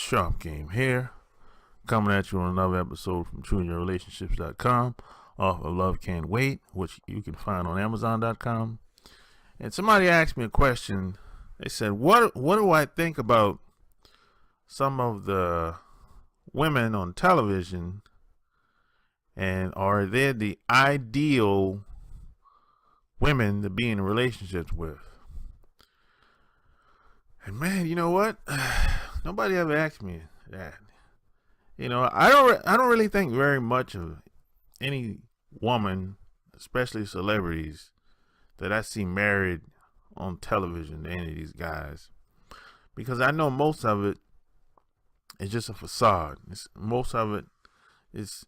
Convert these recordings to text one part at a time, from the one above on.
Sharp Game here, coming at you on another episode from ChoosingYourRelationships.com off of Love Can't Wait, which you can find on Amazon.com. And somebody asked me a question. They said, what do I think about some of the women on television, and are they the ideal women to be in relationships with? And man, you know what? Nobody ever asked me that. You know, I don't really think very much of any woman, especially celebrities, that I see married on television to any of these guys, because I know most of it is just a facade. Most of it is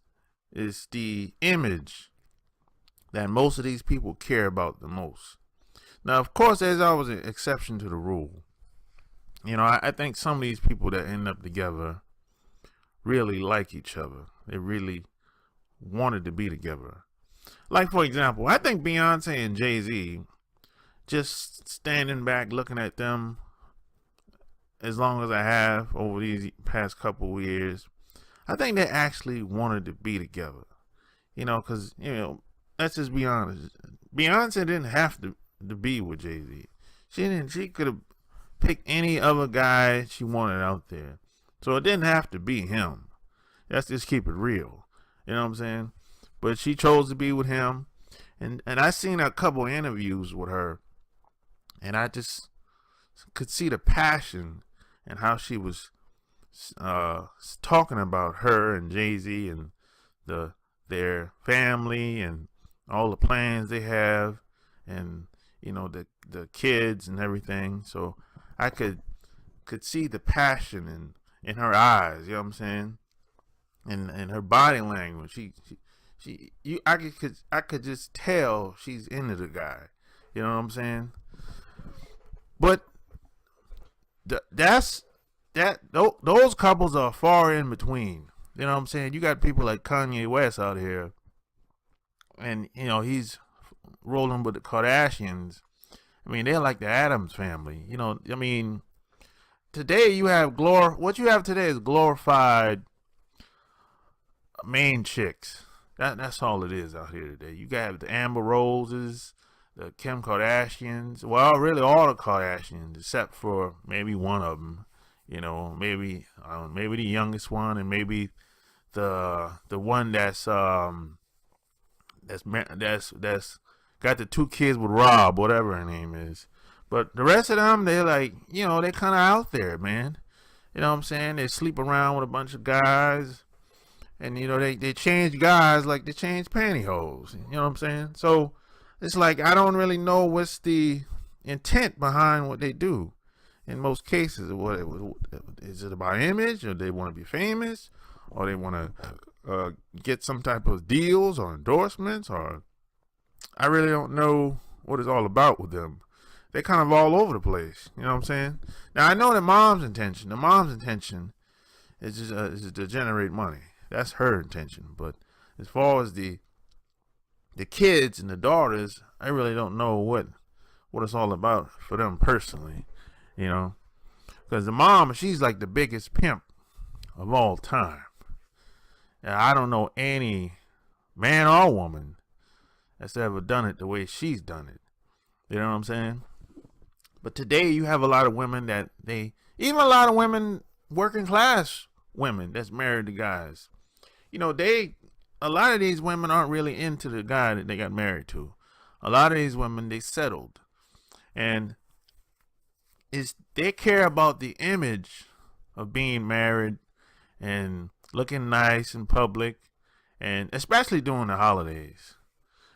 the image that most of these people care about the most. Now, of course, there's always an exception to the rule. You know, I think some of these people that end up together really like each other. They really wanted to be together. Like, for example, I think Beyonce and Jay-Z, just standing back looking at them as long as I have over these past couple of years, I think they actually wanted to be together. You know, because, you know, let's just be honest. Beyonce didn't have to be with Jay-Z. She could have pick any other guy she wanted out there. So it didn't have to be him. Let's just keep it real. You know what I'm saying? But she chose to be with him. And I seen a couple interviews with her, and I just could see the passion and how she was talking about her and Jay-Z and their family and all the plans they have, and you know, the kids and everything. So I could see the passion in her eyes, you know what I'm saying? And her body language. I could just tell she's into the guy. You know what I'm saying? But those couples are far in between. You know what I'm saying? You got people like Kanye West out here, and you know, he's rolling with the Kardashians. I mean, they're like the Addams family. You know, I mean, today you have what you have today is glorified main chicks. That's all it is out here today. You got the Amber Roses, the Kim Kardashians. Well, really all the Kardashians, except for maybe one of them. You know, maybe the youngest one, and maybe the one that's got the two kids with Rob, whatever her name is. But the rest of them, they're like, you know, they're kind of out there, man. You know what I'm saying? They sleep around with a bunch of guys. And, you know, they change guys like they change pantyhose. You know what I'm saying? So it's like, I don't really know what's the intent behind what they do. In most cases, is it about image, or they want to be famous, or they want to get some type of deals or endorsements, or I really don't know what it's all about with them. They're kind of all over the place. You know what I'm saying? Now, I know the mom's intention is just to generate money. That's her intention. But as far as the kids and the daughters, I really don't know what it's all about for them personally. You know, because the mom, she's like the biggest pimp of all time. And I don't know any man or woman that's ever done it the way she's done it. You know what I'm saying? But today you have a lot of women even a lot of women, working class women that's married to guys. You know, a lot of these women aren't really into the guy that they got married to. A lot of these women, they settled. And they care about the image of being married and looking nice in public, and especially during the holidays.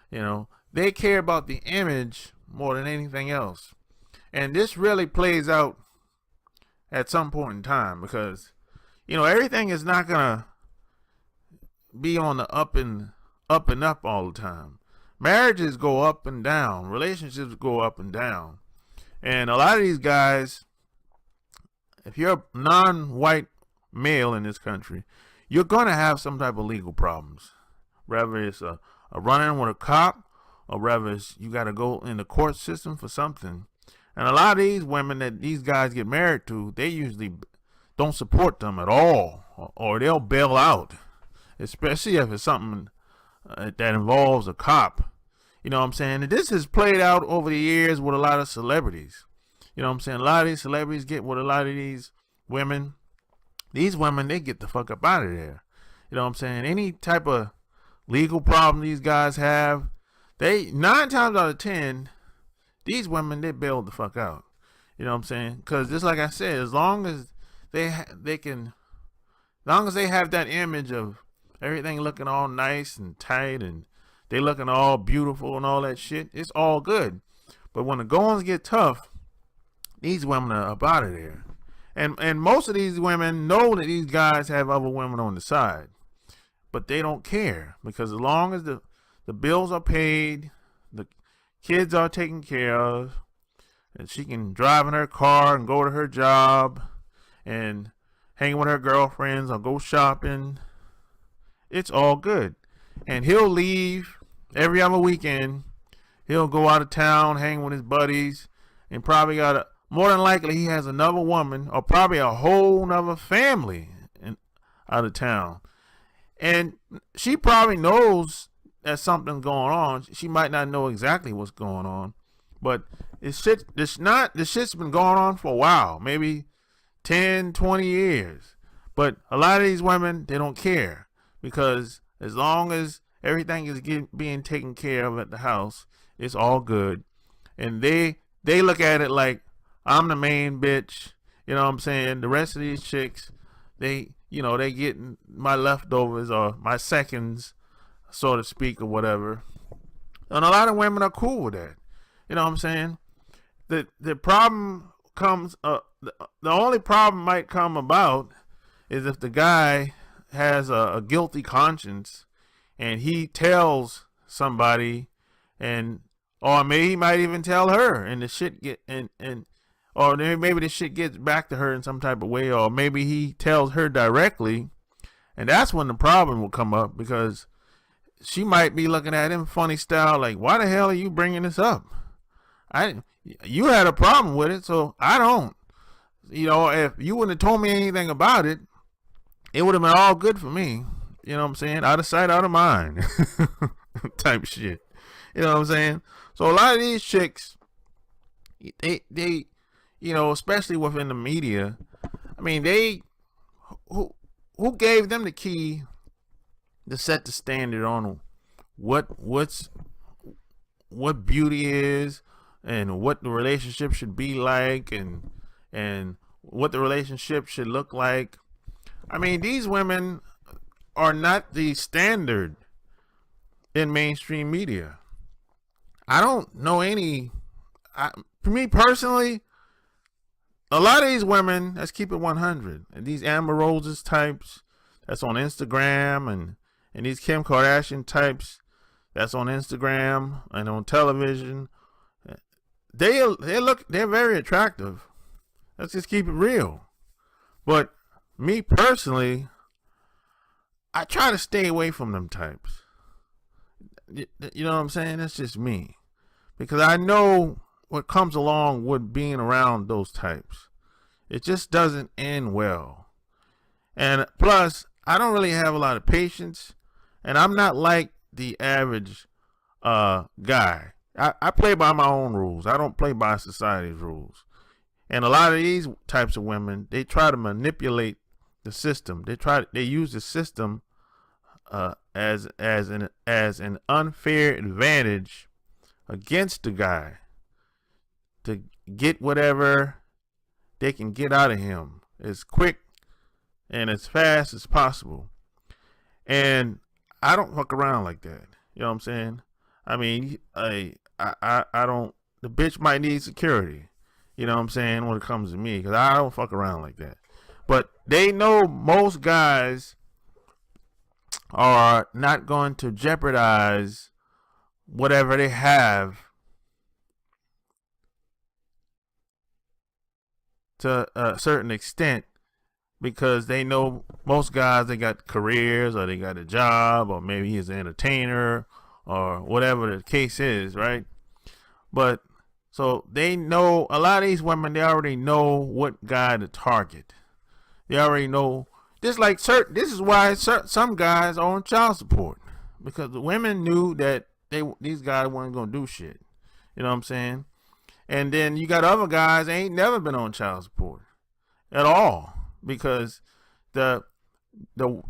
You know, they care about the image more than anything else. And this really plays out at some point in time, because, you know, everything is not going to be on the up and up all the time. Marriages go up and down. Relationships go up and down. And a lot of these guys, if you're a non-white male in this country, you're going to have some type of legal problems. Whether it's a run-in with a cop, or whether it's you got to go in the court system for something. And a lot of these women that these guys get married to, they usually don't support them at all, or they'll bail out, especially if it's something that involves a cop. You know what I'm saying? And this has played out over the years with a lot of celebrities. You know what I'm saying? A lot of these celebrities get with a lot of these women. These women, they get the fuck up out of there. You know what I'm saying? Any type of legal problem these guys have, they 9 times out of 10, these women, they bail the fuck out. You know what I'm saying? Because just like I said, as long as as long as they have that image of everything looking all nice and tight and they looking all beautiful and all that shit, it's all good. But when the goings get tough, these women are up out of there. And most of these women know that these guys have other women on the side, but they don't care, because as long as the bills are paid, the kids are taken care of, and she can drive in her car and go to her job and hang with her girlfriends or go shopping, it's all good. And he'll leave every other weekend. He'll go out of town, hang with his buddies, and probably more than likely he has another woman or probably a whole nother family out of town. And she probably knows that something's going on. She might not know exactly what's going on, but this shit's been going on for a while, maybe 10, 20 years. But a lot of these women, they don't care, because as long as everything is being taken care of at the house, it's all good. And they look at it like, I'm the main bitch. You know what I'm saying? The rest of these chicks, they getting my leftovers or my seconds, so to speak, or whatever. And a lot of women are cool with that. You know what I'm saying? The problem comes, the only problem might come about is if the guy has a guilty conscience and he tells somebody, or maybe he might even tell her, and the shit or maybe the shit gets back to her in some type of way, or maybe he tells her directly, and that's when the problem will come up, because she might be looking at him funny style, like, why the hell are you bringing this up? You had a problem with it, so I don't. You know, if you wouldn't have told me anything about it, it would have been all good for me. You know what I'm saying? Out of sight, out of mind type shit. You know what I'm saying? So a lot of these chicks, they especially within the media, I mean, who gave them the key to set the standard on what beauty is, and what the relationship should be like, and what the relationship should look like. I mean, these women are not the standard in mainstream media. I don't know for me personally, a lot of these women, let's keep it 100, and these Amber Roses types that's on Instagram, and these Kim Kardashian types that's on Instagram and on television, they're very attractive. Let's just keep it real. But me personally, I try to stay away from them types. You know what I'm saying? That's just me, because I know what comes along with being around those types. It just doesn't end well. And plus, I don't really have a lot of patience, and I'm not like the average guy. I play by my own rules. I don't play by society's rules. And a lot of these types of women, they try to manipulate the system. They use the system as an unfair advantage against the guy to get whatever they can get out of him as quick and as fast as possible. And I don't fuck around like that. You know what I'm saying? I mean, I don't. The bitch might need security. You know what I'm saying, when it comes to me, because I don't fuck around like that. But they know most guys are not going to jeopardize whatever they have to a certain extent, because they know most guys, they got careers, or they got a job, or maybe he's an entertainer, or whatever the case is, right? But so they know, a lot of these women, they already know what guy to target. They already know. This is why some guys are on child support, because the women knew that these guys weren't gonna do shit. You know what I'm saying? And then you got other guys that ain't never been on child support at all, because the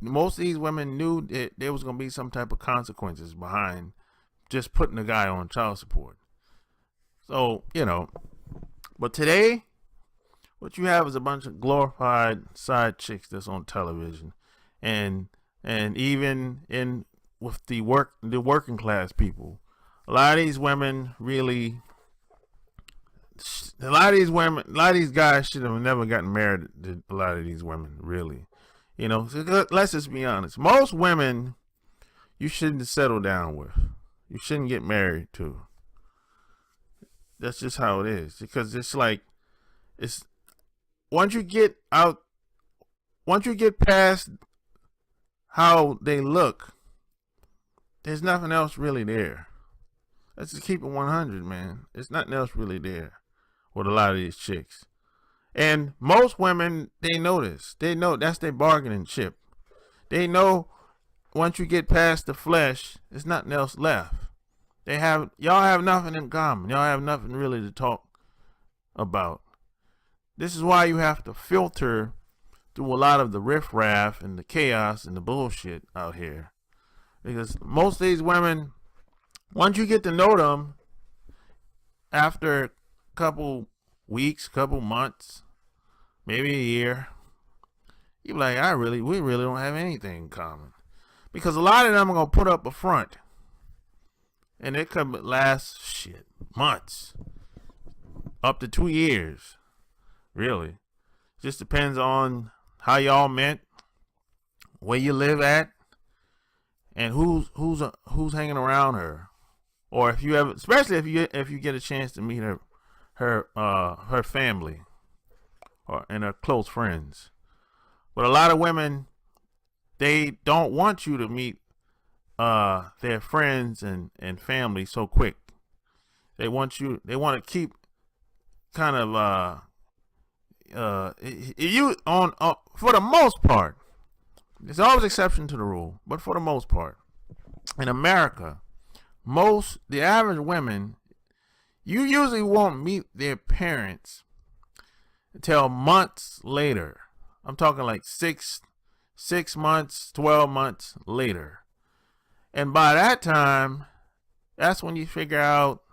most of these women knew that there was gonna be some type of consequences behind just putting the guy on child support. So, but today, what you have is a bunch of glorified side chicks that's on television, and even with the working class people, a lot of these guys should have never gotten married to a lot of these women, really. So let's just be honest. Most women you shouldn't settle down with. You shouldn't get married to. That's just how it is. Because once you get past how they look, there's nothing else really there. Let's just keep it 100, man. There's nothing else really there with a lot of these chicks. And most women, they know this. They know that's their bargaining chip. They know once you get past the flesh, there's nothing else left. Y'all have nothing in common. Y'all have nothing really to talk about. This is why you have to filter through a lot of the riffraff and the chaos and the bullshit out here. Because most of these women, once you get to know them, after a couple weeks, couple months, maybe a year, you're like, we really don't have anything in common. Because a lot of them are going to put up a front. And it could last, months. Up to 2 years. Really. Just depends on how y'all met, where you live at, and who's hanging around her. Or if you ever, especially if you get a chance to meet her family and her close friends. But a lot of women, they don't want you to meet their friends and family so quick. They want to keep kind of for the most part. There's always exception to the rule, but for the most part, in America, the average women, you usually won't meet their parents until months later. I'm talking like 6 months, 12 months later. And by that time, that's when you figure out,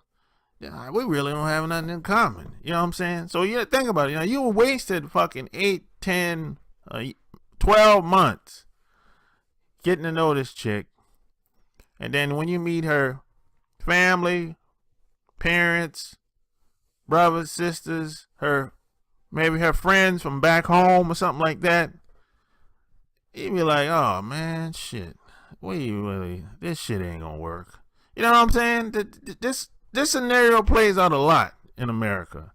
we really don't have nothing in common. You know what I'm saying? So you think about it. You wasted fucking 8, 10, 12 months getting to know this chick. And then when you meet her family, parents, brothers, sisters, maybe her friends from back home or something like that, you be like, oh man, shit. This shit ain't gonna work. You know what I'm saying? This scenario plays out a lot in America.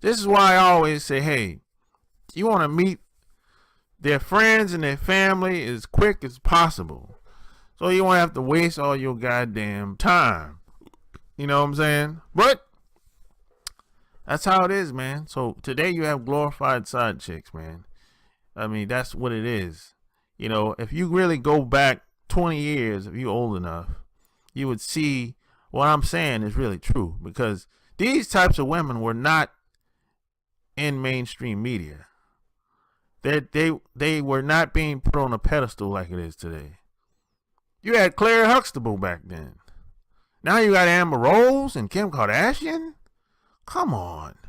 This is why I always say, hey, you want to meet their friends and their family as quick as possible, so you won't have to waste all your goddamn time. You know what I'm saying? But that's how it is, man. So today you have glorified side chicks, man. I mean, that's what it is. If you really go back 20 years, if you're old enough, you would see what I'm saying is really true, because these types of women were not in mainstream media. They were not being put on a pedestal like it is today. You had Claire Huxtable back then. Now you got Amber Rose and Kim Kardashian? Come on.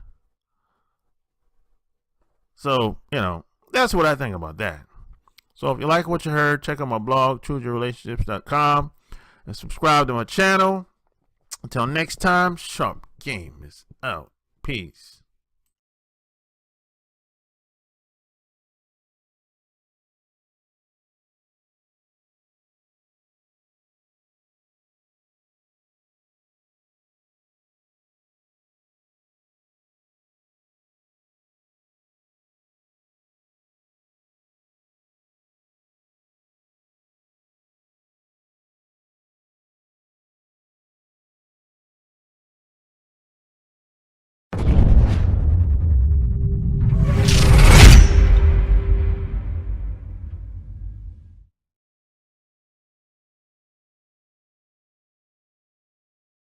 So, that's what I think about that. So if you like what you heard, check out my blog, chooseyourrelationships.com, and subscribe to my channel. Until next time, Sharp Game is out. Peace.